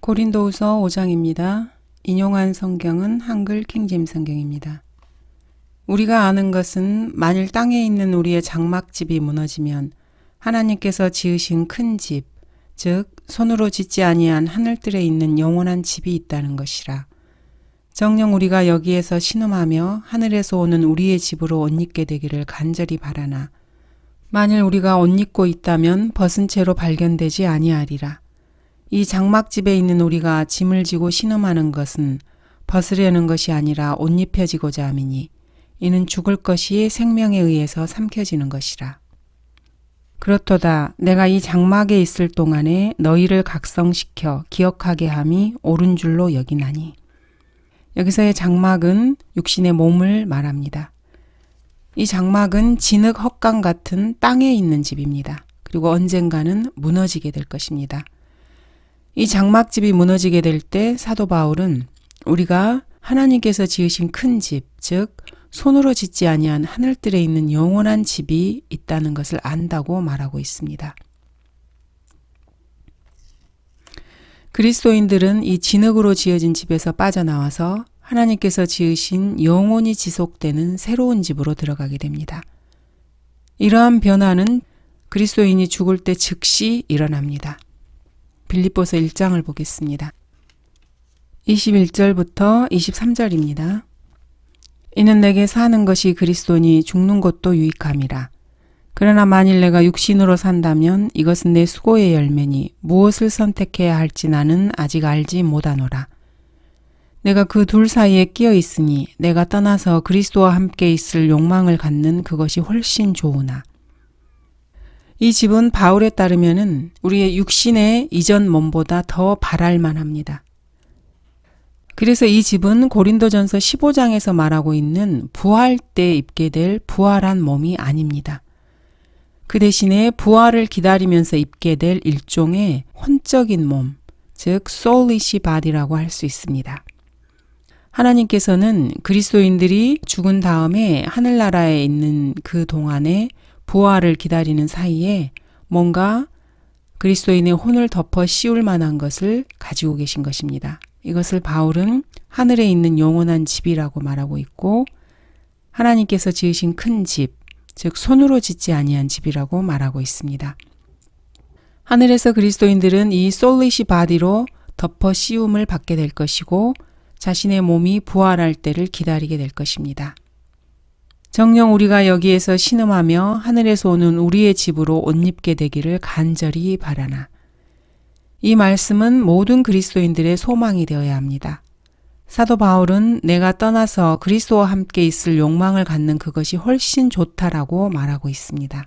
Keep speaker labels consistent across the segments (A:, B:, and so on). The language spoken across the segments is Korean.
A: 고린도후서 5장입니다. 인용한 성경은 한글 킹제임스 성경입니다. 우리가 아는 것은 만일 땅에 있는 우리의 장막집이 무너지면 하나님께서 지으신 큰 집, 즉 손으로 짓지 아니한 하늘들에 있는 영원한 집이 있다는 것이라. 정녕 우리가 여기에서 신음하며 하늘에서 오는 우리의 집으로 옷 입게 되기를 간절히 바라나. 만일 우리가 옷 입고 있다면 벗은 채로 발견되지 아니하리라. 이 장막집에 있는 우리가 짐을 지고 신음하는 것은 벗으려는 것이 아니라 옷 입혀지고자 함이니 이는 죽을 것이 생명에 의해서 삼켜지는 것이라. 그렇도다 내가 이 장막에 있을 동안에 너희를 각성시켜 기억하게 함이 옳은 줄로 여기나니. 여기서의 장막은 육신의 몸을 말합니다. 이 장막은 진흙 헛강 같은 땅에 있는 집입니다. 그리고 언젠가는 무너지게 될 것입니다. 이 장막집이 무너지게 될 때 사도 바울은 우리가 하나님께서 지으신 큰 집, 즉 손으로 짓지 아니한 하늘들에 있는 영원한 집이 있다는 것을 안다고 말하고 있습니다. 그리스도인들은 이 진흙으로 지어진 집에서 빠져나와서 하나님께서 지으신 영원히 지속되는 새로운 집으로 들어가게 됩니다. 이러한 변화는 그리스도인이 죽을 때 즉시 일어납니다. 빌립보서 1장을 보겠습니다. 21절부터 23절입니다. 이는 내게 사는 것이 그리스도니 죽는 것도 유익함이라. 그러나 만일 내가 육신으로 산다면 이것은 내 수고의 열매니 무엇을 선택해야 할지 나는 아직 알지 못하노라. 내가 그 둘 사이에 끼어 있으니 내가 떠나서 그리스도와 함께 있을 욕망을 갖는 그것이 훨씬 좋으나. 이 집은 바울에 따르면은 우리의 육신의 이전 몸보다 더 바랄만 합니다. 그래서 이 집은 고린도전서 15장에서 말하고 있는 부활 때 입게 될 부활한 몸이 아닙니다. 그 대신에 부활을 기다리면서 입게 될 일종의 혼적인 몸, 즉 soulish body라고 할 수 있습니다. 하나님께서는 그리스도인들이 죽은 다음에 하늘나라에 있는 그 동안에 부활을 기다리는 사이에 뭔가 그리스도인의 혼을 덮어 씌울 만한 것을 가지고 계신 것입니다. 이것을 바울은 하늘에 있는 영원한 집이라고 말하고 있고 하나님께서 지으신 큰 집, 즉 손으로 짓지 아니한 집이라고 말하고 있습니다. 하늘에서 그리스도인들은 이 솔리시 바디로 덮어 씌움을 받게 될 것이고 자신의 몸이 부활할 때를 기다리게 될 것입니다. 정녕 우리가 여기에서 신음하며 하늘에서 오는 우리의 집으로 옷 입게 되기를 간절히 바라나. 이 말씀은 모든 그리스도인들의 소망이 되어야 합니다. 사도 바울은 내가 떠나서 그리스도와 함께 있을 욕망을 갖는 그것이 훨씬 좋다라고 말하고 있습니다.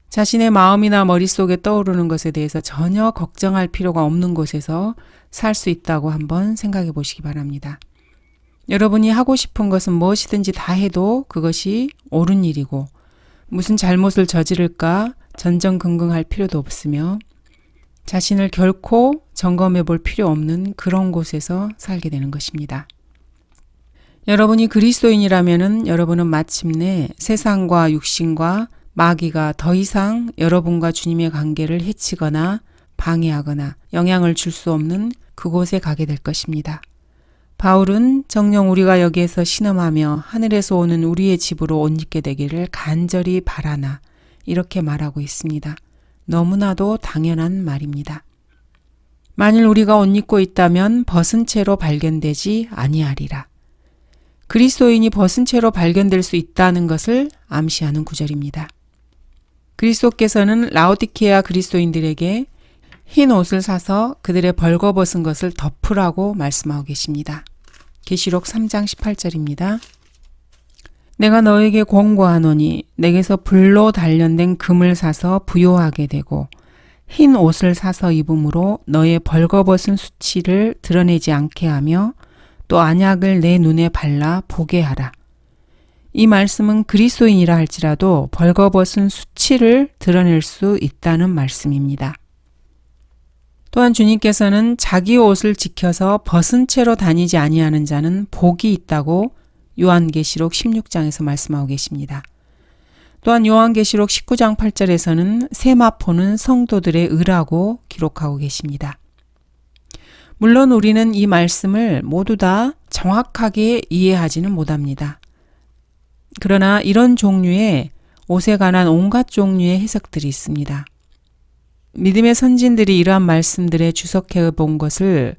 A: 자신의 마음이나 머릿속에 떠오르는 것에 대해서 전혀 걱정할 필요가 없는 곳에서 살 수 있다고 한번 생각해 보시기 바랍니다. 여러분이 하고 싶은 것은 무엇이든지 다 해도 그것이 옳은 일이고 무슨 잘못을 저지를까 전전긍긍할 필요도 없으며 자신을 결코 점검해 볼 필요 없는 그런 곳에서 살게 되는 것입니다. 여러분이 그리스도인이라면은 여러분은 마침내 세상과 육신과 마귀가 더 이상 여러분과 주님의 관계를 해치거나 방해하거나 영향을 줄 수 없는 그곳에 가게 될 것입니다. 바울은 정녕 우리가 여기에서 신음하며 하늘에서 오는 우리의 집으로 옷 입게 되기를 간절히 바라나 이렇게 말하고 있습니다. 너무나도 당연한 말입니다. 만일 우리가 옷 입고 있다면 벗은 채로 발견되지 아니하리라. 그리스도인이 벗은 채로 발견될 수 있다는 것을 암시하는 구절입니다. 그리스도께서는 라오디케아 그리스도인들에게 흰 옷을 사서 그들의 벌거벗은 것을 덮으라고 말씀하고 계십니다. 계시록 3장 18절입니다. 내가 너에게 권고하노니 내게서 불로 단련된 금을 사서 부요하게 되고 흰 옷을 사서 입음으로 너의 벌거벗은 수치를 드러내지 않게 하며 또 안약을 내 눈에 발라 보게 하라. 이 말씀은 그리스도인이라 할지라도 벌거벗은 수치를 드러낼 수 있다는 말씀입니다. 또한 주님께서는 자기 옷을 지켜서 벗은 채로 다니지 아니하는 자는 복이 있다고 요한계시록 16장에서 말씀하고 계십니다. 또한 요한계시록 19장 8절에서는 세마포는 성도들의 의라고 기록하고 계십니다. 물론 우리는 이 말씀을 모두 다 정확하게 이해하지는 못합니다. 그러나 이런 종류의 옷에 관한 온갖 종류의 해석들이 있습니다. 믿음의 선진들이 이러한 말씀들에 주석해 본 것을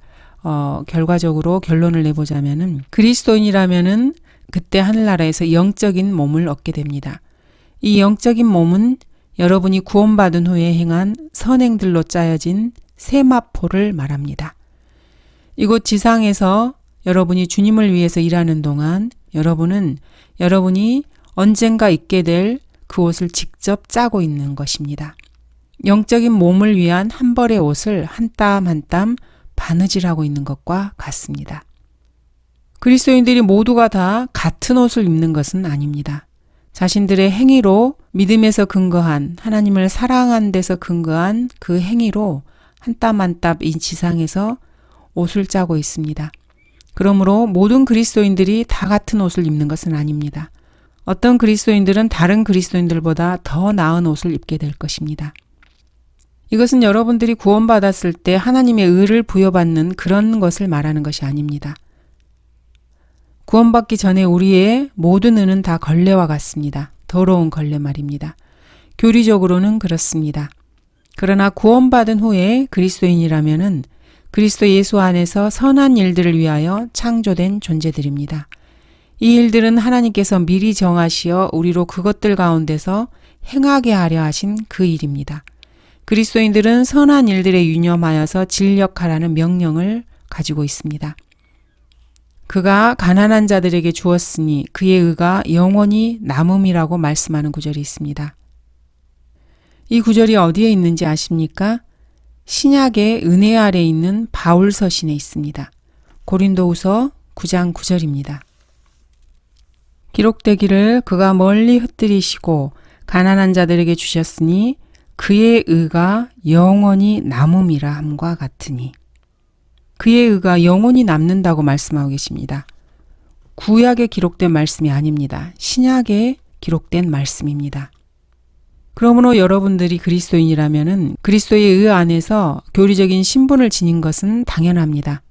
A: 결과적으로 결론을 내보자면은 그리스도인이라면은 그때 하늘나라에서 영적인 몸을 얻게 됩니다. 이 영적인 몸은 여러분이 구원받은 후에 행한 선행들로 짜여진 세마포를 말합니다. 이곳 지상에서 여러분이 주님을 위해서 일하는 동안 여러분이 언젠가 입게 될 그 옷을 직접 짜고 있는 것입니다. 영적인 몸을 위한 한 벌의 옷을 한 땀 한 땀 바느질하고 있는 것과 같습니다. 그리스도인들이 모두가 다 같은 옷을 입는 것은 아닙니다. 자신들의 행위로 믿음에서 근거한 하나님을 사랑한 데서 근거한 그 행위로 한 땀 한 땀 이 지상에서 옷을 짜고 있습니다. 그러므로 모든 그리스도인들이 다 같은 옷을 입는 것은 아닙니다. 어떤 그리스도인들은 다른 그리스도인들보다 더 나은 옷을 입게 될 것입니다. 이것은 여러분들이 구원받았을 때 하나님의 의를 부여받는 그런 것을 말하는 것이 아닙니다. 구원받기 전에 우리의 모든 의는 다 걸레와 같습니다. 더러운 걸레 말입니다. 교리적으로는 그렇습니다. 그러나 구원받은 후에 그리스도인이라면은 그리스도 예수 안에서 선한 일들을 위하여 창조된 존재들입니다. 이 일들은 하나님께서 미리 정하시어 우리로 그것들 가운데서 행하게 하려 하신 그 일입니다. 그리스도인들은 선한 일들에 유념하여서 진력하라는 명령을 가지고 있습니다. 그가 가난한 자들에게 주었으니 그의 의가 영원히 남음이라고 말씀하는 구절이 있습니다. 이 구절이 어디에 있는지 아십니까? 신약의 은혜 아래 있는 바울 서신에 있습니다. 고린도후서 9장 9절입니다. 기록되기를 그가 멀리 흩뜨리시고 가난한 자들에게 주셨으니 그의 의가 영원히 남음이라 함과 같으니. 그의 의가 영원히 남는다고 말씀하고 계십니다. 구약에 기록된 말씀이 아닙니다. 신약에 기록된 말씀입니다. 그러므로 여러분들이 그리스도인이라면은 그리스도의 의 안에서 교리적인 신분을 지닌 것은 당연합니다.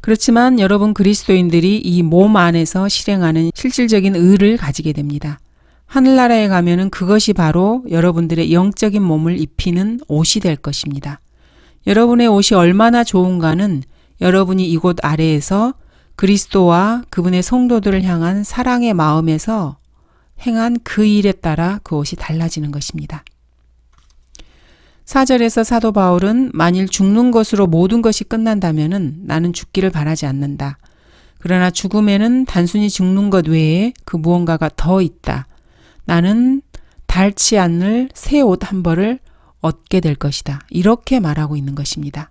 A: 그렇지만 여러분 그리스도인들이 이 몸 안에서 실행하는 실질적인 의를 가지게 됩니다. 하늘나라에 가면은 그것이 바로 여러분들의 영적인 몸을 입히는 옷이 될 것입니다. 여러분의 옷이 얼마나 좋은가는 여러분이 이곳 아래에서 그리스도와 그분의 성도들을 향한 사랑의 마음에서 행한 그 일에 따라 그 옷이 달라지는 것입니다. 4절에서 사도 바울은 만일 죽는 것으로 모든 것이 끝난다면은 나는 죽기를 바라지 않는다. 그러나 죽음에는 단순히 죽는 것 외에 그 무언가가 더 있다. 나는 닳지 않을 새 옷 한 벌을 얻게 될 것이다. 이렇게 말하고 있는 것입니다.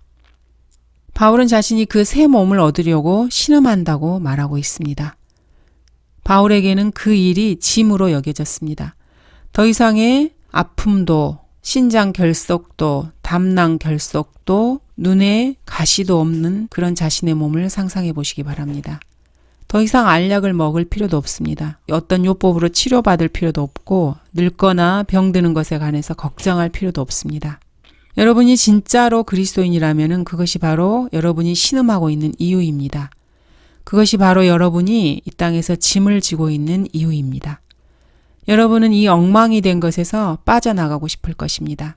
A: 바울은 자신이 그 새 몸을 얻으려고 신음한다고 말하고 있습니다. 바울에게는 그 일이 짐으로 여겨졌습니다. 더 이상의 아픔도 신장 결석도 담낭 결석도 눈에 가시도 없는 그런 자신의 몸을 상상해 보시기 바랍니다. 더 이상 알약을 먹을 필요도 없습니다. 어떤 요법으로 치료받을 필요도 없고 늙거나 병드는 것에 관해서 걱정할 필요도 없습니다. 여러분이 진짜로 그리스도인이라면 그것이 바로 여러분이 신음하고 있는 이유입니다. 그것이 바로 여러분이 이 땅에서 짐을 지고 있는 이유입니다. 여러분은 이 엉망이 된 것에서 빠져나가고 싶을 것입니다.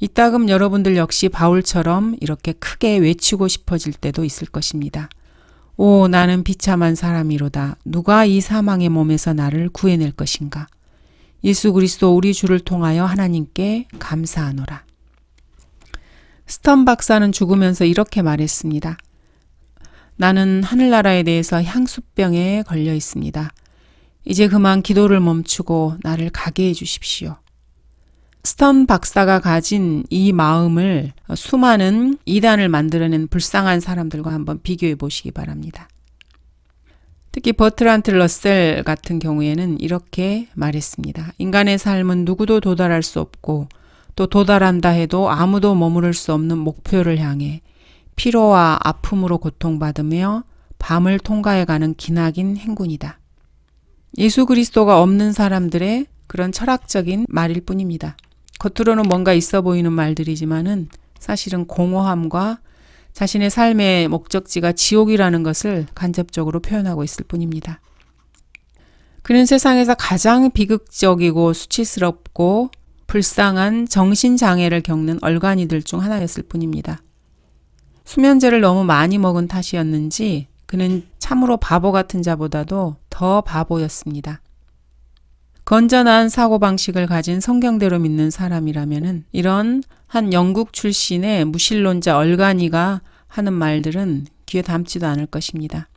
A: 이따금 여러분들 역시 바울처럼 이렇게 크게 외치고 싶어질 때도 있을 것입니다. 오, 나는 비참한 사람이로다. 누가 이 사망의 몸에서 나를 구해낼 것인가? 예수 그리스도 우리 주를 통하여 하나님께 감사하노라. 스턴 박사는 죽으면서 이렇게 말했습니다. 나는 하늘나라에 대해서 향수병에 걸려 있습니다. 이제 그만 기도를 멈추고 나를 가게 해 주십시오. 스턴 박사가 가진 이 마음을 수많은 이단을 만들어낸 불쌍한 사람들과 한번 비교해 보시기 바랍니다. 특히 버트란트 러셀 같은 경우에는 이렇게 말했습니다. 인간의 삶은 누구도 도달할 수 없고 또 도달한다 해도 아무도 머무를 수 없는 목표를 향해 피로와 아픔으로 고통받으며 밤을 통과해가는 기나긴 행군이다. 예수 그리스도가 없는 사람들의 그런 철학적인 말일 뿐입니다. 겉으로는 뭔가 있어 보이는 말들이지만은 사실은 공허함과 자신의 삶의 목적지가 지옥이라는 것을 간접적으로 표현하고 있을 뿐입니다. 그는 세상에서 가장 비극적이고 수치스럽고 불쌍한 정신장애를 겪는 얼간이들 중 하나였을 뿐입니다. 수면제를 너무 많이 먹은 탓이었는지 그는 참으로 바보 같은 자보다도 더 바보였습니다. 건전한 사고방식을 가진 성경대로 믿는 사람이라면 이런 한 영국 출신의 무신론자 얼간이가 하는 말들은 귀에 담지도 않을 것입니다.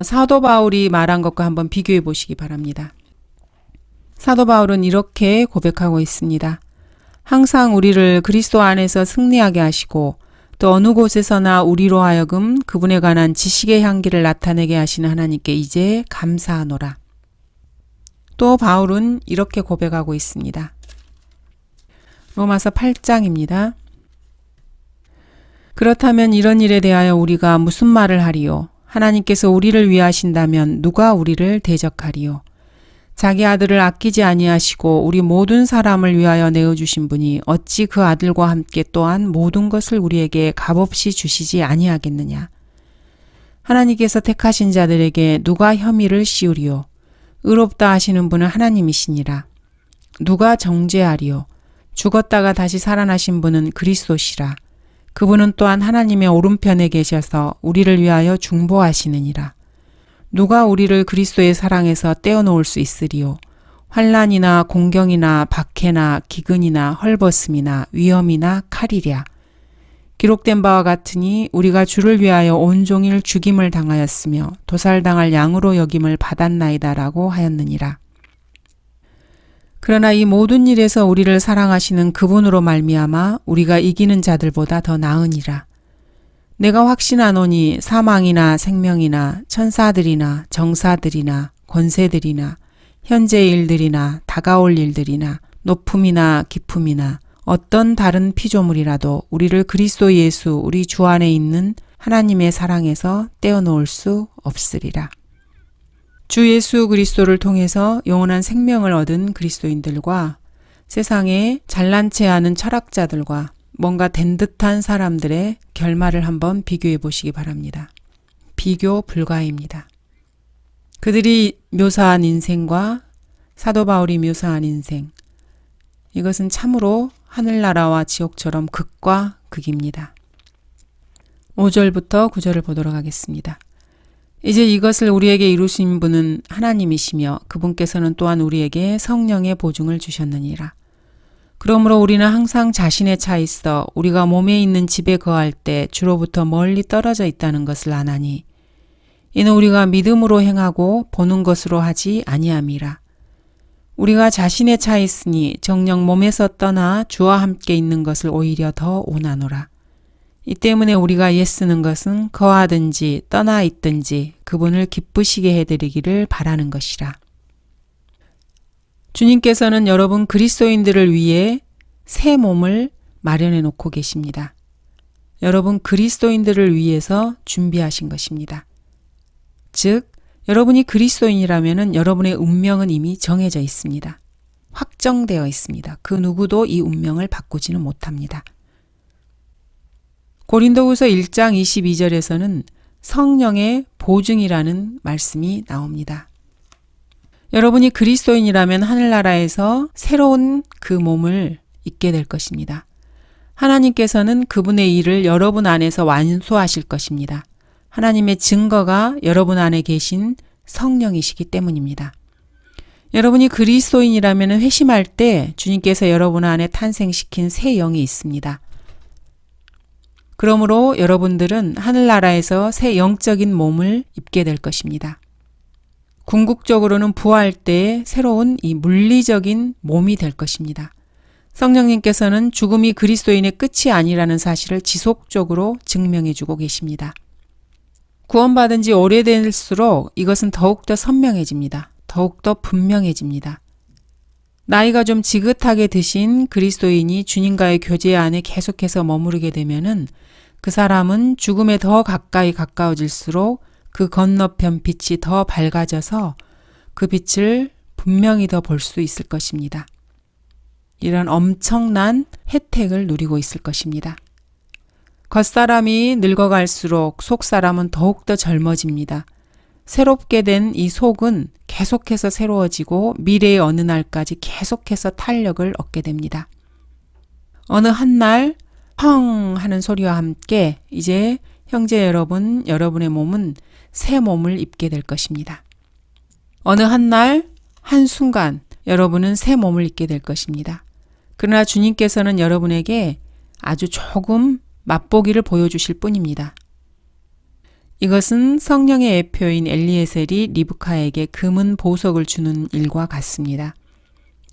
A: 사도 바울이 말한 것과 한번 비교해 보시기 바랍니다. 사도 바울은 이렇게 고백하고 있습니다. 항상 우리를 그리스도 안에서 승리하게 하시고 또 어느 곳에서나 우리로 하여금 그분에 관한 지식의 향기를 나타내게 하시는 하나님께 이제 감사하노라. 또 바울은 이렇게 고백하고 있습니다. 로마서 8장입니다. 그렇다면 이런 일에 대하여 우리가 무슨 말을 하리요? 하나님께서 우리를 위하신다면 누가 우리를 대적하리요? 자기 아들을 아끼지 아니하시고 우리 모든 사람을 위하여 내어주신 분이 어찌 그 아들과 함께 또한 모든 것을 우리에게 값없이 주시지 아니하겠느냐? 하나님께서 택하신 자들에게 누가 혐의를 씌우리요? 의롭다 하시는 분은 하나님이시니라. 누가 정죄하리요? 죽었다가 다시 살아나신 분은 그리스도시라. 그분은 또한 하나님의 오른편에 계셔서 우리를 위하여 중보하시느니라. 누가 우리를 그리스도의 사랑에서 떼어놓을 수 있으리요? 환난이나 공경이나 박해나 기근이나 헐벗음이나 위험이나 칼이랴. 기록된 바와 같으니 우리가 주를 위하여 온종일 죽임을 당하였으며 도살당할 양으로 여김을 받았나이다라고 하였느니라. 그러나 이 모든 일에서 우리를 사랑하시는 그분으로 말미암아 우리가 이기는 자들보다 더 나으니라. 내가 확신하노니 사망이나 생명이나 천사들이나 정사들이나 권세들이나 현재의 일들이나 다가올 일들이나 높음이나 깊음이나 어떤 다른 피조물이라도 우리를 그리스도 예수 우리 주 안에 있는 하나님의 사랑에서 떼어놓을 수 없으리라. 주 예수 그리스도를 통해서 영원한 생명을 얻은 그리스도인들과 세상에 잘난 체하는 철학자들과 뭔가 된 듯한 사람들의 결말을 한번 비교해 보시기 바랍니다. 비교 불가입니다. 그들이 묘사한 인생과 사도 바울이 묘사한 인생, 이것은 참으로 하늘나라와 지옥처럼 극과 극입니다. 5절부터 9절을 보도록 하겠습니다. 이제 이것을 우리에게 이루신 분은 하나님이시며 그분께서는 또한 우리에게 성령의 보증을 주셨느니라. 그러므로 우리는 항상 자신에 차 있어 우리가 몸에 있는 집에 거할 때 주로부터 멀리 떨어져 있다는 것을 아나니 이는 우리가 믿음으로 행하고 보는 것으로 하지 아니함이라. 우리가 자신에 차 있으니 정녕 몸에서 떠나 주와 함께 있는 것을 오히려 더 원하노라. 이 때문에 우리가 애쓰는 것은 거하든지 떠나 있든지 그분을 기쁘시게 해드리기를 바라는 것이라. 주님께서는 여러분 그리스도인들을 위해 새 몸을 마련해 놓고 계십니다. 여러분 그리스도인들을 위해서 준비하신 것입니다. 즉, 여러분이 그리스도인이라면 여러분의 운명은 이미 정해져 있습니다. 확정되어 있습니다. 그 누구도 이 운명을 바꾸지는 못합니다. 고린도후서 1장 22절에서는 성령의 보증이라는 말씀이 나옵니다. 여러분이 그리스도인이라면 하늘나라에서 새로운 그 몸을 입게 될 것입니다. 하나님께서는 그분의 일을 여러분 안에서 완수하실 것입니다. 하나님의 증거가 여러분 안에 계신 성령이시기 때문입니다. 여러분이 그리스도인이라면 회심할 때 주님께서 여러분 안에 탄생시킨 새 영이 있습니다. 그러므로 여러분들은 하늘나라에서 새 영적인 몸을 입게 될 것입니다. 궁극적으로는 부활 때의 새로운 이 물리적인 몸이 될 것입니다. 성령님께서는 죽음이 그리스도인의 끝이 아니라는 사실을 지속적으로 증명해주고 계십니다. 구원받은 지 오래될수록 이것은 더욱더 선명해집니다. 더욱더 분명해집니다. 나이가 좀 지긋하게 드신 그리스도인이 주님과의 교제 안에 계속해서 머무르게 되면은 그 사람은 죽음에 더 가까이 가까워질수록 그 건너편 빛이 더 밝아져서 그 빛을 분명히 더 볼 수 있을 것입니다. 이런 엄청난 혜택을 누리고 있을 것입니다. 겉사람이 늙어갈수록 속사람은 더욱더 젊어집니다. 새롭게 된 이 속은 계속해서 새로워지고 미래의 어느 날까지 계속해서 탄력을 얻게 됩니다. 어느 한날 펑 하는 소리와 함께 이제 형제 여러분, 여러분의 몸은 새 몸을 입게 될 것입니다. 어느 한날 한순간 여러분은 새 몸을 입게 될 것입니다. 그러나 주님께서는 여러분에게 아주 조금 맛보기를 보여주실 뿐입니다. 이것은 성령의 애표인 엘리에셀이 리브카에게 금은 보석을 주는 일과 같습니다.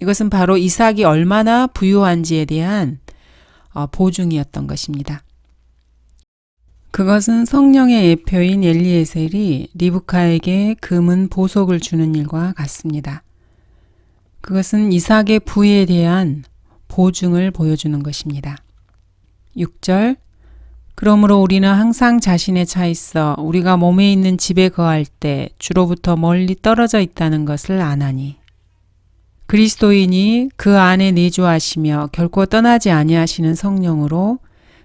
A: 이것은 바로 이삭이 얼마나 부유한지에 대한 보증이었던 것입니다. 그것은 성령의 애표인 엘리에셀이 리브카에게 금은 보석을 주는 일과 같습니다. 그것은 이삭의 부에 대한 보증을 보여주는 것입니다. 6절 그러므로 우리는 항상 자신에 차 있어 우리가 몸에 있는 집에 거할 때 주로부터 멀리 떨어져 있다는 것을 아나니 그리스도인이 그 안에 내주하시며 결코 떠나지 아니하시는 성령으로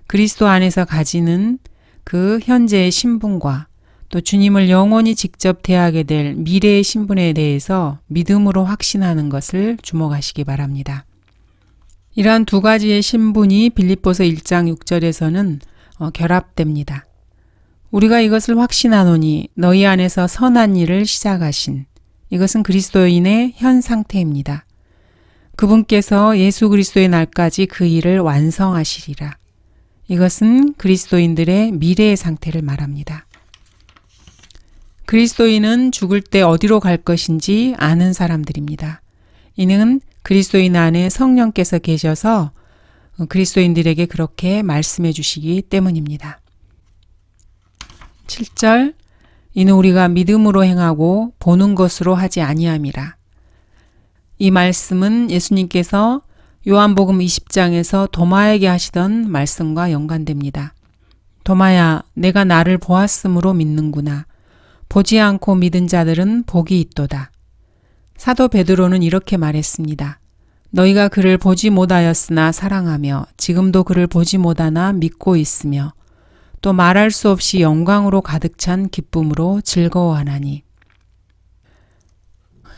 A: 그리스도 안에서 가지는 그 현재의 신분과 또 주님을 영원히 직접 대하게 될 미래의 신분에 대해서 믿음으로 확신하는 것을 주목하시기 바랍니다. 이러한 두 가지의 신분이 빌립보서 1장 6절에서는 결합됩니다. 우리가 이것을 확신하노니 너희 안에서 선한 일을 시작하신 이것은 그리스도인의 현 상태입니다. 그분께서 예수 그리스도의 날까지 그 일을 완성하시리라. 이것은 그리스도인들의 미래의 상태를 말합니다. 그리스도인은 죽을 때 어디로 갈 것인지 아는 사람들입니다. 이는 그리스도인 안에 성령께서 계셔서 그리스도인들에게 그렇게 말씀해 주시기 때문입니다. 7절 이는 우리가 믿음으로 행하고 보는 것으로 하지 아니함이라. 이 말씀은 예수님께서 요한복음 20장에서 도마에게 하시던 말씀과 연관됩니다. 도마야, 내가 나를 보았으므로 믿는구나. 보지 않고 믿은 자들은 복이 있도다. 사도 베드로는 이렇게 말했습니다. 너희가 그를 보지 못하였으나 사랑하며 지금도 그를 보지 못하나 믿고 있으며 또 말할 수 없이 영광으로 가득 찬 기쁨으로 즐거워하나니.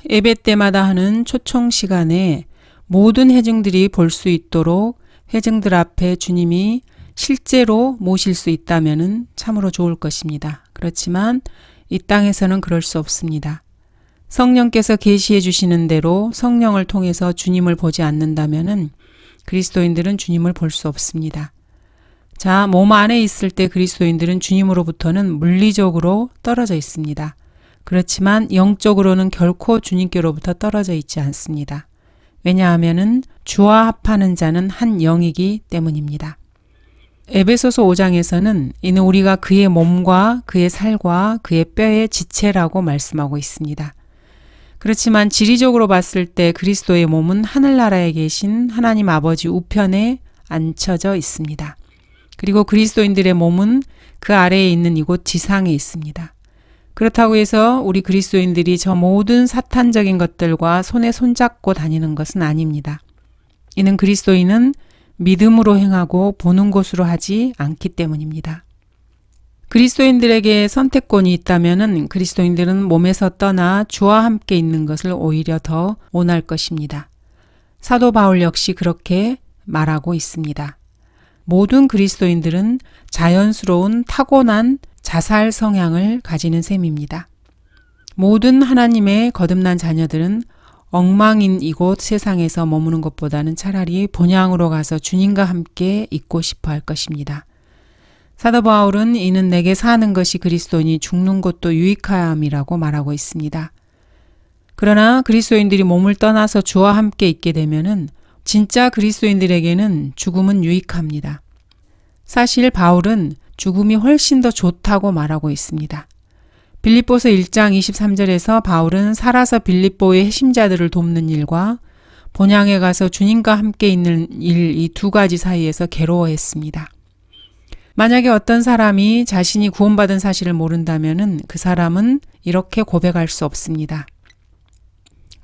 A: 예배 때마다 하는 초청 시간에 모든 회중들이 볼 수 있도록 회중들 앞에 주님이 실제로 모실 수 있다면 참으로 좋을 것입니다. 그렇지만 이 땅에서는 그럴 수 없습니다. 성령께서 계시해 주시는 대로 성령을 통해서 주님을 보지 않는다면 그리스도인들은 주님을 볼 수 없습니다. 자, 몸 안에 있을 때 그리스도인들은 주님으로부터는 물리적으로 떨어져 있습니다. 그렇지만 영적으로는 결코 주님께로부터 떨어져 있지 않습니다. 왜냐하면 주와 합하는 자는 한 영이기 때문입니다. 에베소서 5장에서는 이는 우리가 그의 몸과 그의 살과 그의 뼈의 지체라고 말씀하고 있습니다. 그렇지만 지리적으로 봤을 때 그리스도의 몸은 하늘나라에 계신 하나님 아버지 우편에 앉혀져 있습니다. 그리고 그리스도인들의 몸은 그 아래에 있는 이곳 지상에 있습니다. 그렇다고 해서 우리 그리스도인들이 저 모든 사탄적인 것들과 손에 손잡고 다니는 것은 아닙니다. 이는 그리스도인은 믿음으로 행하고 보는 것으로 하지 않기 때문입니다. 그리스도인들에게 선택권이 있다면 그리스도인들은 몸에서 떠나 주와 함께 있는 것을 오히려 더 원할 것입니다. 사도 바울 역시 그렇게 말하고 있습니다. 모든 그리스도인들은 자연스러운 타고난 자살 성향을 가지는 셈입니다. 모든 하나님의 거듭난 자녀들은 엉망인 이곳 세상에서 머무는 것보다는 차라리 본향으로 가서 주님과 함께 있고 싶어 할 것입니다. 사도 바울은 이는 내게 사는 것이 그리스도니 죽는 것도 유익함이라고 말하고 있습니다. 그러나 그리스도인들이 몸을 떠나서 주와 함께 있게 되면은 진짜 그리스도인들에게는 죽음은 유익합니다. 사실 바울은 죽음이 훨씬 더 좋다고 말하고 있습니다. 빌립보서 1장 23절에서 바울은 살아서 빌립보의 핵심자들을 돕는 일과 본향에 가서 주님과 함께 있는 일 이 두 가지 사이에서 괴로워했습니다. 만약에 어떤 사람이 자신이 구원받은 사실을 모른다면 그 사람은 이렇게 고백할 수 없습니다.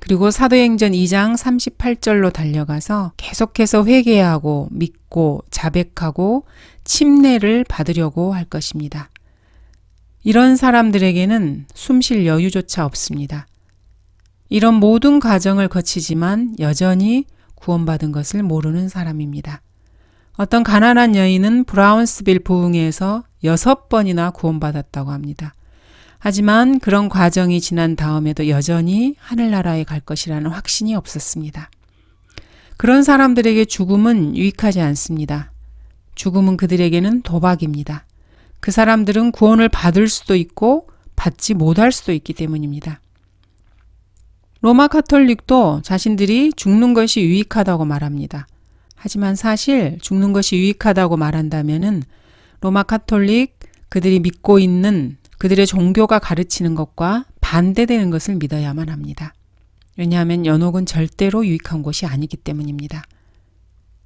A: 그리고 사도행전 2장 38절로 달려가서 계속해서 회개하고 믿고 자백하고 침례를 받으려고 할 것입니다. 이런 사람들에게는 숨쉴 여유조차 없습니다. 이런 모든 과정을 거치지만 여전히 구원받은 것을 모르는 사람입니다. 어떤 가난한 여인은 브라운스빌 부흥회에서 6번이나 구원받았다고 합니다. 하지만 그런 과정이 지난 다음에도 여전히 하늘나라에 갈 것이라는 확신이 없었습니다. 그런 사람들에게 죽음은 유익하지 않습니다. 죽음은 그들에게는 도박입니다. 그 사람들은 구원을 받을 수도 있고 받지 못할 수도 있기 때문입니다. 로마 카톨릭도 자신들이 죽는 것이 유익하다고 말합니다. 하지만 사실 죽는 것이 유익하다고 말한다면은 로마 카톨릭 그들이 믿고 있는 그들의 종교가 가르치는 것과 반대되는 것을 믿어야만 합니다. 왜냐하면 연옥은 절대로 유익한 곳이 아니기 때문입니다.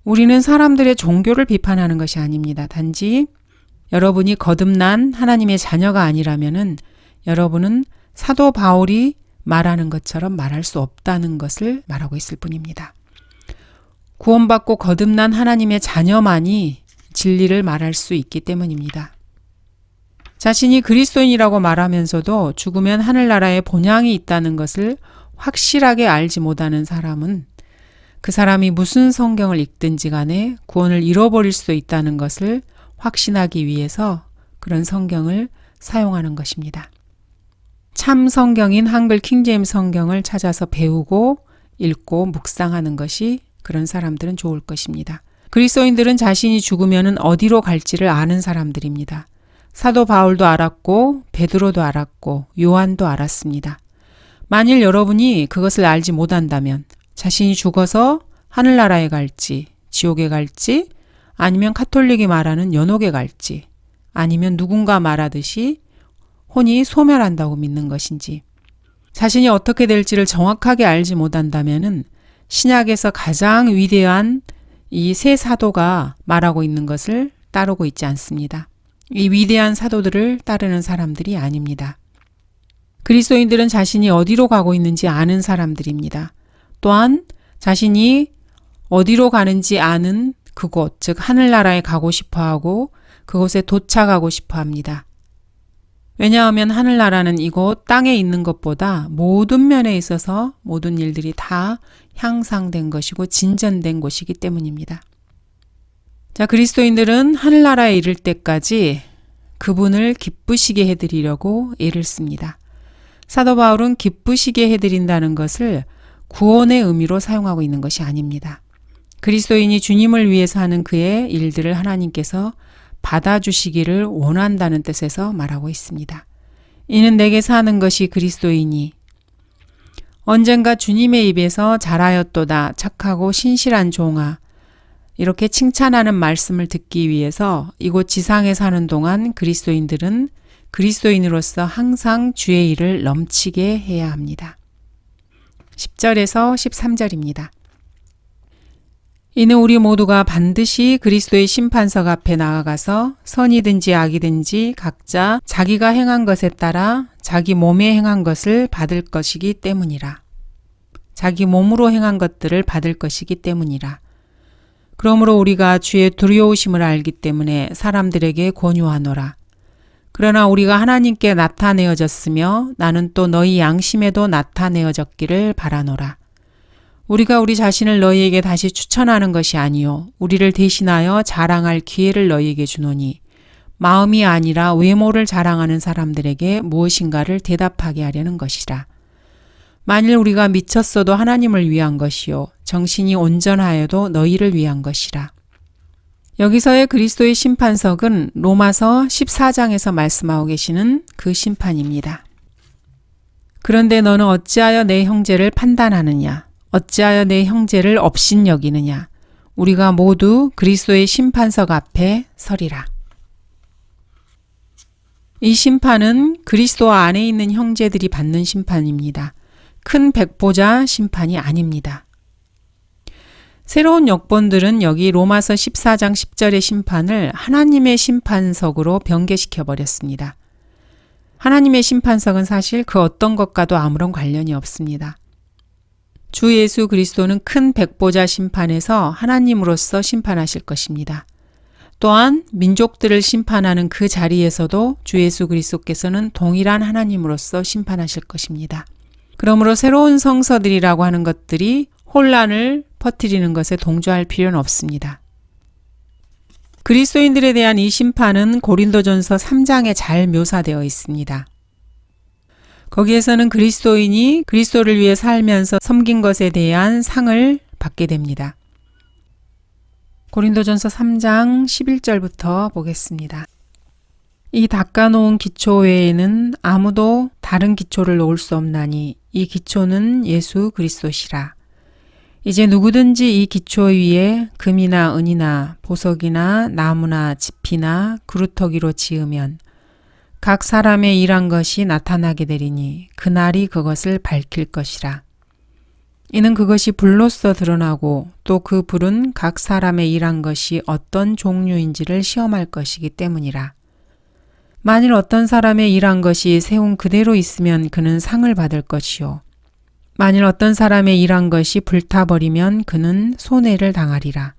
A: 우리는 사람들의 종교를 비판하는 것이 아닙니다. 단지 여러분이 거듭난 하나님의 자녀가 아니라면은 여러분은 사도 바울이 말하는 것처럼 말할 수 없다는 것을 말하고 있을 뿐입니다. 구원받고 거듭난 하나님의 자녀만이 진리를 말할 수 있기 때문입니다. 자신이 그리스도인이라고 말하면서도 죽으면 하늘나라에 본향이 있다는 것을 확실하게 알지 못하는 사람은 그 사람이 무슨 성경을 읽든지 간에 구원을 잃어버릴 수도 있다는 것을 확신하기 위해서 그런 성경을 사용하는 것입니다. 참 성경인 한글 킹제임스 성경을 찾아서 배우고 읽고 묵상하는 것이 그런 사람들은 좋을 것입니다. 그리스도인들은 자신이 죽으면 어디로 갈지를 아는 사람들입니다. 사도 바울도 알았고 베드로도 알았고 요한도 알았습니다. 만일 여러분이 그것을 알지 못한다면 자신이 죽어서 하늘나라에 갈지 지옥에 갈지 아니면 카톨릭이 말하는 연옥에 갈지 아니면 누군가 말하듯이 혼이 소멸한다고 믿는 것인지 자신이 어떻게 될지를 정확하게 알지 못한다면은 신약에서 가장 위대한 이 세 사도가 말하고 있는 것을 따르고 있지 않습니다. 이 위대한 사도들을 따르는 사람들이 아닙니다. 그리스도인들은 자신이 어디로 가고 있는지 아는 사람들입니다. 또한 자신이 어디로 가는지 아는 그곳, 즉 하늘나라에 가고 싶어하고 그곳에 도착하고 싶어합니다. 왜냐하면 하늘나라는 이곳 땅에 있는 것보다 모든 면에 있어서 모든 일들이 다 향상된 것이고 진전된 곳이기 때문입니다. 자, 그리스도인들은 하늘나라에 이를 때까지 그분을 기쁘시게 해드리려고 애를 씁니다. 사도 바울은 기쁘시게 해드린다는 것을 구원의 의미로 사용하고 있는 것이 아닙니다. 그리스도인이 주님을 위해서 하는 그의 일들을 하나님께서 받아주시기를 원한다는 뜻에서 말하고 있습니다. 이는 내게서 하는 것이 그리스도이니 언젠가 주님의 입에서 잘하였도다 착하고 신실한 종아 이렇게 칭찬하는 말씀을 듣기 위해서 이곳 지상에 사는 동안 그리스도인들은 그리스도인으로서 항상 주의 일을 넘치게 해야 합니다. 10절에서 13절입니다. 이는 우리 모두가 반드시 그리스도의 심판석 앞에 나아가서 선이든지 악이든지 각자 자기가 행한 것에 따라 자기 몸에 행한 것을 받을 것이기 때문이라. 자기 몸으로 행한 것들을 받을 것이기 때문이라. 그러므로 우리가 주의 두려우심을 알기 때문에 사람들에게 권유하노라. 그러나 우리가 하나님께 나타내어졌으며 나는 또 너희 양심에도 나타내어졌기를 바라노라. 우리가 우리 자신을 너희에게 다시 추천하는 것이 아니요 우리를 대신하여 자랑할 기회를 너희에게 주노니 마음이 아니라 외모를 자랑하는 사람들에게 무엇인가를 대답하게 하려는 것이라. 만일 우리가 미쳤어도 하나님을 위한 것이요 정신이 온전하여도 너희를 위한 것이라. 여기서의 그리스도의 심판석은 로마서 14장에서 말씀하고 계시는 그 심판입니다. 그런데 너는 어찌하여 내 형제를 판단하느냐? 어찌하여 내 형제를 업신여기느냐? 우리가 모두 그리스도의 심판석 앞에 서리라. 이 심판은 그리스도 안에 있는 형제들이 받는 심판입니다. 큰 백보자 심판이 아닙니다. 새로운 역본들은 여기 로마서 14장 10절의 심판을 하나님의 심판석으로 변개시켜 버렸습니다. 하나님의 심판석은 사실 그 어떤 것과도 아무런 관련이 없습니다. 주 예수 그리스도는 큰 백보자 심판에서 하나님으로서 심판하실 것입니다. 또한 민족들을 심판하는 그 자리에서도 주 예수 그리스도께서는 동일한 하나님으로서 심판하실 것입니다. 그러므로 새로운 성서들이라고 하는 것들이 혼란을 퍼뜨리는 것에 동조할 필요는 없습니다. 그리스도인들에 대한 이 심판은 고린도전서 3장에 잘 묘사되어 있습니다. 거기에서는 그리스도인이 그리스도를 위해 살면서 섬긴 것에 대한 상을 받게 됩니다. 고린도전서 3장 11절부터 보겠습니다. 이 닦아놓은 기초 외에는 아무도 다른 기초를 놓을 수 없나니 이 기초는 예수 그리스도시라. 이제 누구든지 이 기초 위에 금이나 은이나 보석이나 나무나 집이나 그루터기로 지으면 각 사람의 일한 것이 나타나게 되리니 그날이 그것을 밝힐 것이라. 이는 그것이 불로써 드러나고 또 그 불은 각 사람의 일한 것이 어떤 종류인지를 시험할 것이기 때문이라. 만일 어떤 사람의 일한 것이 세운 그대로 있으면 그는 상을 받을 것이요. 만일 어떤 사람의 일한 것이 불타버리면 그는 손해를 당하리라.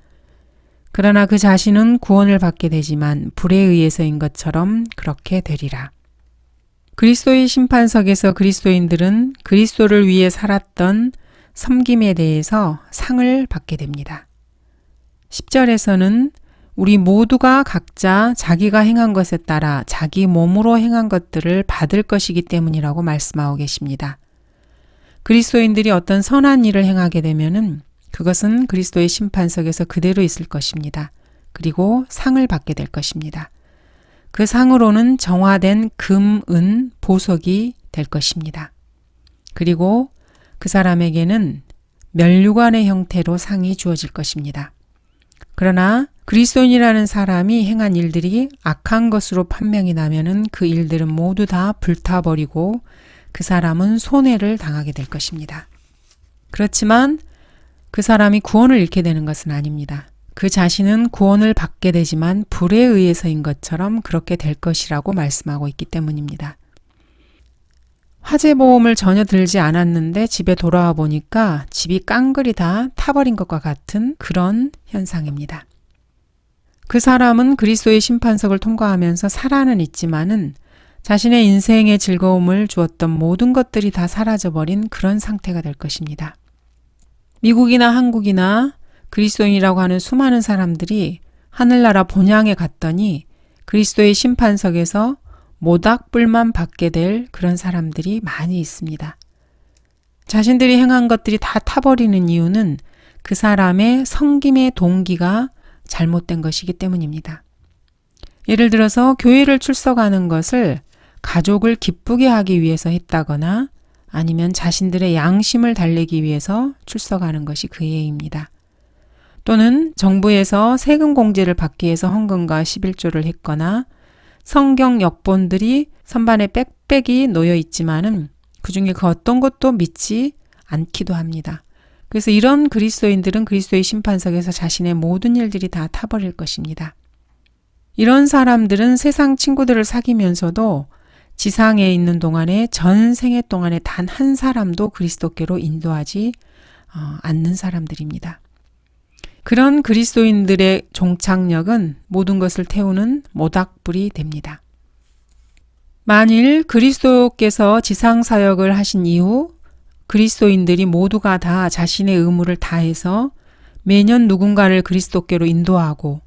A: 그러나 그 자신은 구원을 받게 되지만 불에 의해서인 것처럼 그렇게 되리라. 그리스도의 심판석에서 그리스도인들은 그리스도를 위해 살았던 섬김에 대해서 상을 받게 됩니다. 10절에서는 우리 모두가 각자 자기가 행한 것에 따라 자기 몸으로 행한 것들을 받을 것이기 때문이라고 말씀하고 계십니다. 그리스도인들이 어떤 선한 일을 행하게 되면은 그것은 그리스도의 심판석에서 그대로 있을 것입니다. 그리고 상을 받게 될 것입니다. 그 상으로는 정화된 금, 은, 보석이 될 것입니다. 그리고 그 사람에게는 면류관의 형태로 상이 주어질 것입니다. 그러나 그리스도인이라는 사람이 행한 일들이 악한 것으로 판명이 나면은 그 일들은 모두 다 불타버리고 그 사람은 손해를 당하게 될 것입니다. 그렇지만 그 사람이 구원을 잃게 되는 것은 아닙니다. 그 자신은 구원을 받게 되지만 불에 의해서인 것처럼 그렇게 될 것이라고 말씀하고 있기 때문입니다. 화재보험을 전혀 들지 않았는데 집에 돌아와 보니까 집이 깡그리 다 타버린 것과 같은 그런 현상입니다. 그 사람은 그리스도의 심판석을 통과하면서 살아는 있지만은 자신의 인생의 즐거움을 주었던 모든 것들이 다 사라져버린 그런 상태가 될 것입니다. 미국이나 한국이나 그리스도인이라고 하는 수많은 사람들이 하늘나라 본향에 갔더니 그리스도의 심판석에서 모닥불만 받게 될 그런 사람들이 많이 있습니다. 자신들이 행한 것들이 다 타버리는 이유는 그 사람의 섬김의 동기가 잘못된 것이기 때문입니다. 예를 들어서 교회를 출석하는 것을 가족을 기쁘게 하기 위해서 했다거나 아니면 자신들의 양심을 달래기 위해서 출석하는 것이 그 예입니다. 또는 정부에서 세금 공제를 받기 위해서 헌금과 11조를 했거나 성경 역본들이 선반에 빽빽이 놓여 있지만은 그중에 그 어떤 것도 믿지 않기도 합니다. 그래서 이런 그리스도인들은 그리스도의 심판석에서 자신의 모든 일들이 다 타버릴 것입니다. 이런 사람들은 세상 친구들을 사귀면서도 지상에 있는 동안에 전 생애 동안에 단 한 사람도 그리스도께로 인도하지 않는 사람들입니다. 그런 그리스도인들의 종착역은 모든 것을 태우는 모닥불이 됩니다. 만일 그리스도께서 지상사역을 하신 이후 그리스도인들이 모두가 다 자신의 의무를 다해서 매년 누군가를 그리스도께로 인도하고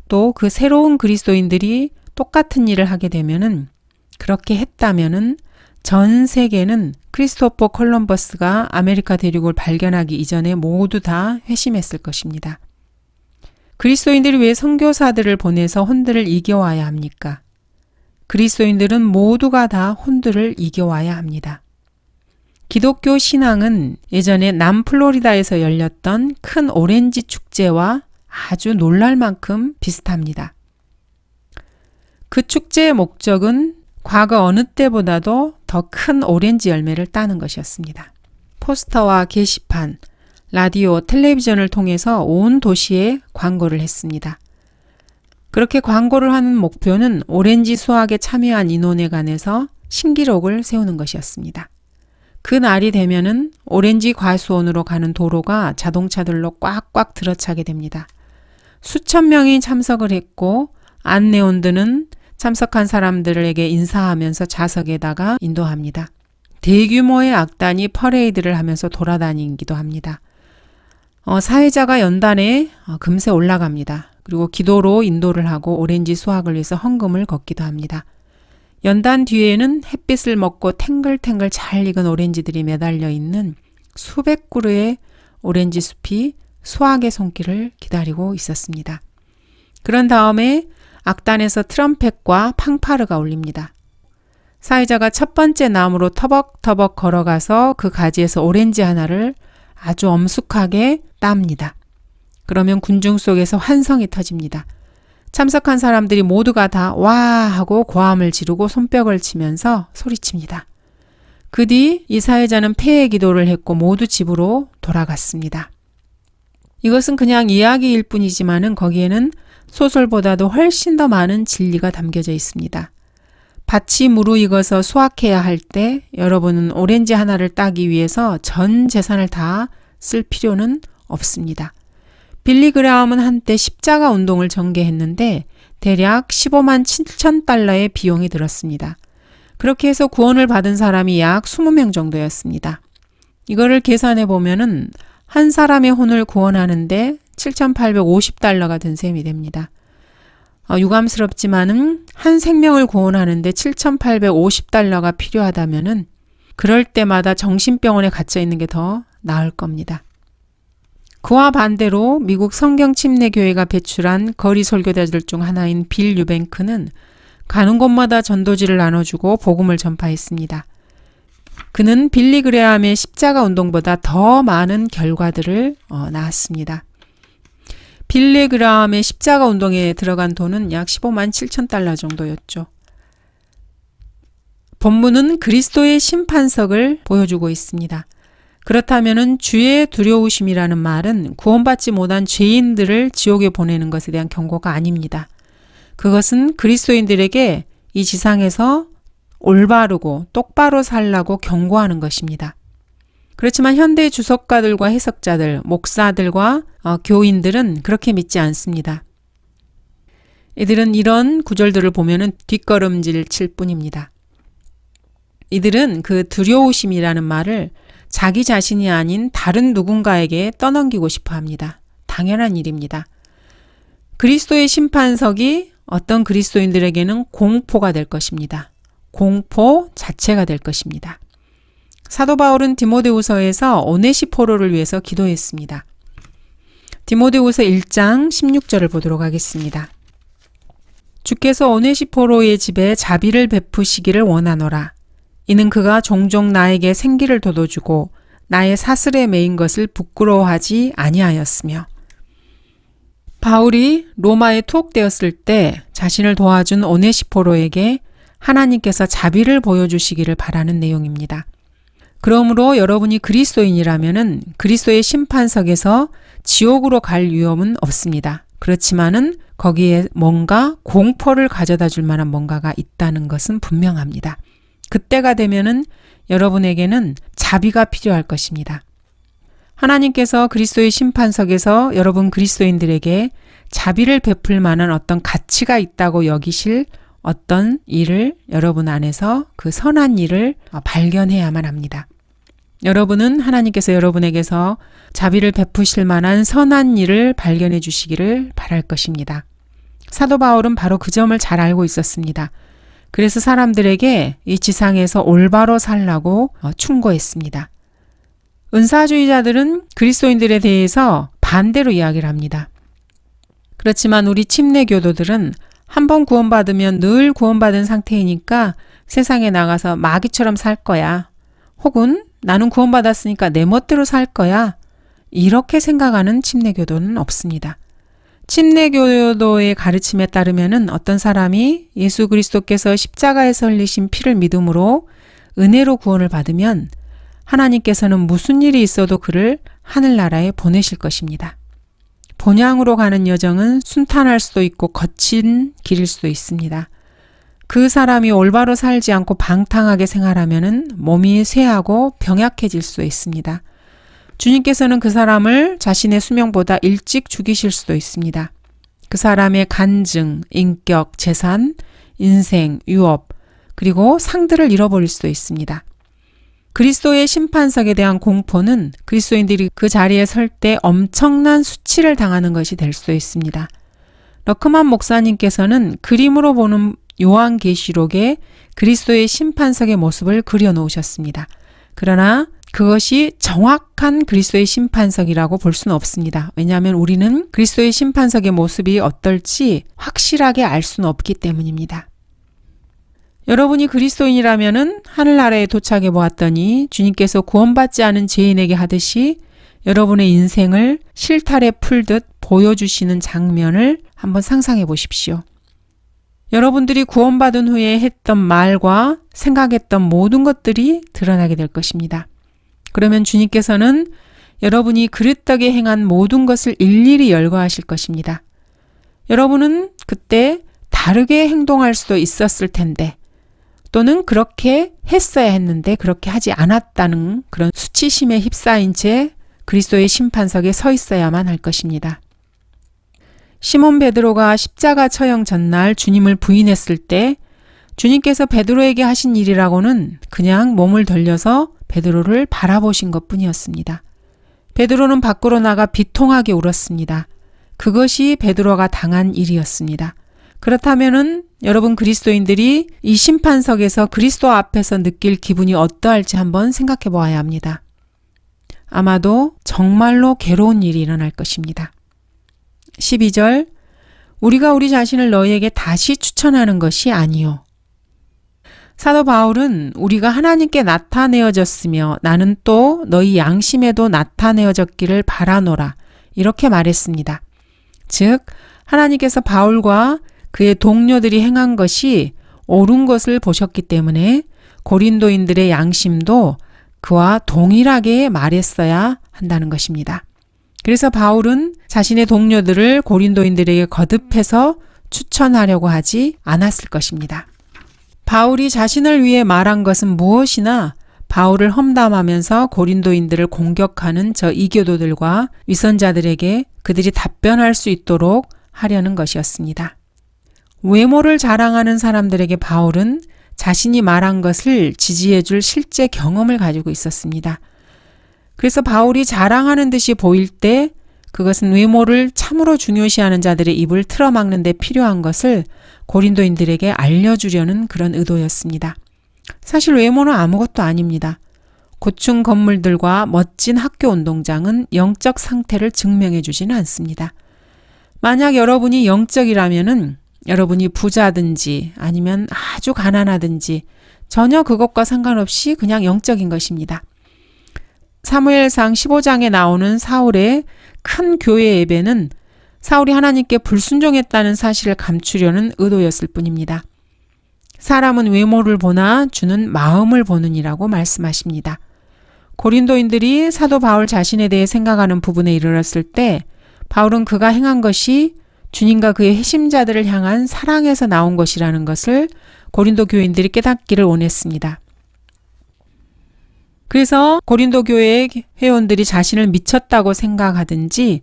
A: 또 그 새로운 그리스도인들이 똑같은 일을 하게 되면은 그렇게 했다면은 전 세계는 크리스토퍼 콜럼버스가 아메리카 대륙을 발견하기 이전에 모두 다 회심했을 것입니다. 그리스도인들이 왜 선교사들을 보내서 혼들을 이겨와야 합니까? 그리스도인들은 모두가 다 혼들을 이겨와야 합니다. 기독교 신앙은 예전에 남플로리다에서 열렸던 큰 오렌지 축제와 아주 놀랄 만큼 비슷합니다. 그 축제의 목적은 과거 어느 때보다도 더 큰 오렌지 열매를 따는 것이었습니다. 포스터와 게시판, 라디오, 텔레비전을 통해서 온 도시에 광고를 했습니다. 그렇게 광고를 하는 목표는 오렌지 수확에 참여한 인원에 관해서 신기록을 세우는 것이었습니다. 그 날이 되면은 오렌지 과수원으로 가는 도로가 자동차들로 꽉꽉 들어차게 됩니다. 수천 명이 참석을 했고 안내원들은 참석한 사람들에게 인사하면서 좌석에다가 인도합니다. 대규모의 악단이 퍼레이드를 하면서 돌아다니기도 합니다. 사회자가 연단에 금세 올라갑니다. 그리고 기도로 인도를 하고 오렌지 수확을 위해서 헌금을 걷기도 합니다. 연단 뒤에는 햇빛을 먹고 탱글탱글 잘 익은 오렌지들이 매달려 있는 수백 그루의 오렌지 숲이 수확의 손길을 기다리고 있었습니다. 그런 다음에 악단에서 트럼펫과 팡파르가 울립니다. 사회자가 첫 번째 나무로 터벅터벅 걸어가서 그 가지에서 오렌지 하나를 아주 엄숙하게 땁니다. 그러면 군중 속에서 환성이 터집니다. 참석한 사람들이 모두가 다 와 하고 고함을 지르고 손뼉을 치면서 소리칩니다. 그 뒤 이 사회자는 폐회 기도를 했고 모두 집으로 돌아갔습니다. 이것은 그냥 이야기일 뿐이지만은 거기에는 소설보다도 훨씬 더 많은 진리가 담겨져 있습니다. 밭이 무르익어서 수확해야 할 때 여러분은 오렌지 하나를 따기 위해서 전 재산을 다 쓸 필요는 없습니다. 빌리 그레함은 한때 십자가 운동을 전개했는데 대략 15만 7천 달러의 비용이 들었습니다. 그렇게 해서 구원을 받은 사람이 약 20명 정도였습니다. 이거를 계산해 보면은 한 사람의 혼을 구원하는데 7,850달러가 든 셈이 됩니다. 유감스럽지만은 한 생명을 구원하는데 7,850달러가 필요하다면은 그럴 때마다 정신병원에 갇혀 있는 게 더 나을 겁니다. 그와 반대로 미국 성경침례교회가 배출한 거리 설교자들 중 하나인 빌 유뱅크는 가는 곳마다 전도지를 나눠주고 복음을 전파했습니다. 그는 빌리 그레함의 십자가 운동보다 더 많은 결과들을 낳았습니다. 빌리 그레함의 십자가 운동에 들어간 돈은 약 15만 7천 달러 정도였죠. 본문은 그리스도의 심판석을 보여주고 있습니다. 그렇다면 주의 두려우심이라는 말은 구원받지 못한 죄인들을 지옥에 보내는 것에 대한 경고가 아닙니다. 그것은 그리스도인들에게 이 지상에서 올바르고 똑바로 살라고 경고하는 것입니다. 그렇지만 현대 주석가들과 해석자들, 목사들과 교인들은 그렇게 믿지 않습니다. 이들은 이런 구절들을 보면은 뒷걸음질 칠 뿐입니다. 이들은 그 두려우심이라는 말을 자기 자신이 아닌 다른 누군가에게 떠넘기고 싶어 합니다. 당연한 일입니다. 그리스도의 심판석이 어떤 그리스도인들에게는 공포가 될 것입니다. 공포 자체가 될 것입니다. 사도 바울은 디모데후서에서 오네시포로를 위해서 기도했습니다. 디모데후서 1장 16절을 보도록 하겠습니다. 주께서 오네시포로의 집에 자비를 베푸시기를 원하노라. 이는 그가 종종 나에게 생기를 돋워주고 나의 사슬에 매인 것을 부끄러워하지 아니하였으며. 바울이 로마에 투옥되었을 때 자신을 도와준 오네시포로에게 하나님께서 자비를 보여주시기를 바라는 내용입니다. 그러므로 여러분이 그리스도인이라면은 그리스도의 심판석에서 지옥으로 갈 위험은 없습니다. 그렇지만은 거기에 뭔가 공포를 가져다 줄 만한 뭔가가 있다는 것은 분명합니다. 그때가 되면은 여러분에게는 자비가 필요할 것입니다. 하나님께서 그리스도의 심판석에서 여러분 그리스도인들에게 자비를 베풀 만한 어떤 가치가 있다고 여기실 어떤 일을 여러분 안에서 그 선한 일을 발견해야만 합니다. 여러분은 하나님께서 여러분에게서 자비를 베푸실 만한 선한 일을 발견해 주시기를 바랄 것입니다. 사도 바울은 바로 그 점을 잘 알고 있었습니다. 그래서 사람들에게 이 지상에서 올바로 살라고 충고했습니다. 은사주의자들은 그리스도인들에 대해서 반대로 이야기를 합니다. 그렇지만 우리 침례교도들은 한번 구원받으면 늘 구원받은 상태이니까 세상에 나가서 마귀처럼 살 거야. 혹은 나는 구원받았으니까 내 멋대로 살 거야. 이렇게 생각하는 침례교도는 없습니다. 침례교도의 가르침에 따르면은 어떤 사람이 예수 그리스도께서 십자가에서 흘리신 피를 믿음으로 은혜로 구원을 받으면 하나님께서는 무슨 일이 있어도 그를 하늘나라에 보내실 것입니다. 본향으로 가는 여정은 순탄할 수도 있고 거친 길일 수도 있습니다. 그 사람이 올바로 살지 않고 방탕하게 생활하면은 몸이 쇠하고 병약해질 수 있습니다. 주님께서는 그 사람을 자신의 수명보다 일찍 죽이실 수도 있습니다. 그 사람의 간증, 인격, 재산, 인생, 유업, 그리고 상들을 잃어버릴 수도 있습니다. 그리스도의 심판석에 대한 공포는 그리스도인들이 그 자리에 설 때 엄청난 수치를 당하는 것이 될 수도 있습니다. 러크만 목사님께서는 그림으로 보는 요한계시록에 그리스도의 심판석의 모습을 그려놓으셨습니다. 그러나 그것이 정확한 그리스도의 심판석이라고 볼 수는 없습니다. 왜냐하면 우리는 그리스도의 심판석의 모습이 어떨지 확실하게 알 수는 없기 때문입니다. 여러분이 그리스도인이라면은 하늘나라에 도착해 보았더니 주님께서 구원받지 않은 죄인에게 하듯이 여러분의 인생을 실타래 풀듯 보여주시는 장면을 한번 상상해 보십시오. 여러분들이 구원받은 후에 했던 말과 생각했던 모든 것들이 드러나게 될 것입니다. 그러면 주님께서는 여러분이 그릇되게 행한 모든 것을 일일이 열거하실 것입니다. 여러분은 그때 다르게 행동할 수도 있었을 텐데 또는 그렇게 했어야 했는데 그렇게 하지 않았다는 그런 수치심에 휩싸인 채 그리스도의 심판석에 서 있어야만 할 것입니다. 시몬 베드로가 십자가 처형 전날 주님을 부인했을 때 주님께서 베드로에게 하신 일이라고는 그냥 몸을 돌려서 베드로를 바라보신 것뿐이었습니다. 베드로는 밖으로 나가 비통하게 울었습니다. 그것이 베드로가 당한 일이었습니다. 그렇다면은 여러분 그리스도인들이 이 심판석에서 그리스도 앞에서 느낄 기분이 어떠할지 한번 생각해 보아야 합니다. 아마도 정말로 괴로운 일이 일어날 것입니다. 12절 우리가 우리 자신을 너희에게 다시 추천하는 것이 아니요. 사도 바울은 우리가 하나님께 나타내어졌으며 나는 또 너희 양심에도 나타내어졌기를 바라노라 이렇게 말했습니다. 즉 하나님께서 바울과 그의 동료들이 행한 것이 옳은 것을 보셨기 때문에 고린도인들의 양심도 그와 동일하게 말했어야 한다는 것입니다. 그래서 바울은 자신의 동료들을 고린도인들에게 거듭해서 추천하려고 하지 않았을 것입니다. 바울이 자신을 위해 말한 것은 무엇이나 바울을 험담하면서 고린도인들을 공격하는 저 이교도들과 위선자들에게 그들이 답변할 수 있도록 하려는 것이었습니다. 외모를 자랑하는 사람들에게 바울은 자신이 말한 것을 지지해줄 실제 경험을 가지고 있었습니다. 그래서 바울이 자랑하는 듯이 보일 때 그것은 외모를 참으로 중요시하는 자들의 입을 틀어막는 데 필요한 것을 고린도인들에게 알려주려는 그런 의도였습니다. 사실 외모는 아무것도 아닙니다. 고층 건물들과 멋진 학교 운동장은 영적 상태를 증명해 주지는 않습니다. 만약 여러분이 영적이라면은 여러분이 부자든지 아니면 아주 가난하든지 전혀 그것과 상관없이 그냥 영적인 것입니다. 사무엘상 15장에 나오는 사울의 큰 교회 예배는 사울이 하나님께 불순종했다는 사실을 감추려는 의도였을 뿐입니다. 사람은 외모를 보나 주는 마음을 보느니라고 말씀하십니다. 고린도인들이 사도 바울 자신에 대해 생각하는 부분에 이르렀을 때 바울은 그가 행한 것이 주님과 그의 회심자들을 향한 사랑에서 나온 것이라는 것을 고린도 교인들이 깨닫기를 원했습니다. 그래서 고린도 교회의 회원들이 자신을 미쳤다고 생각하든지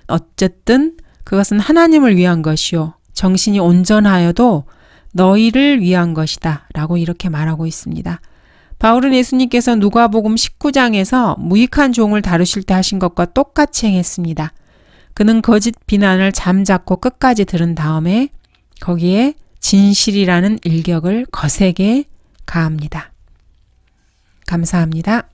A: 어쨌든 그것은 하나님을 위한 것이요 정신이 온전하여도 너희를 위한 것이다 라고 이렇게 말하고 있습니다. 바울은 예수님께서 누가복음 19장에서 무익한 종을 다루실 때 하신 것과 똑같이 행했습니다. 그는 거짓 비난을 잠자코 끝까지 들은 다음에 거기에 진실이라는 일격을 거세게 가합니다. 감사합니다.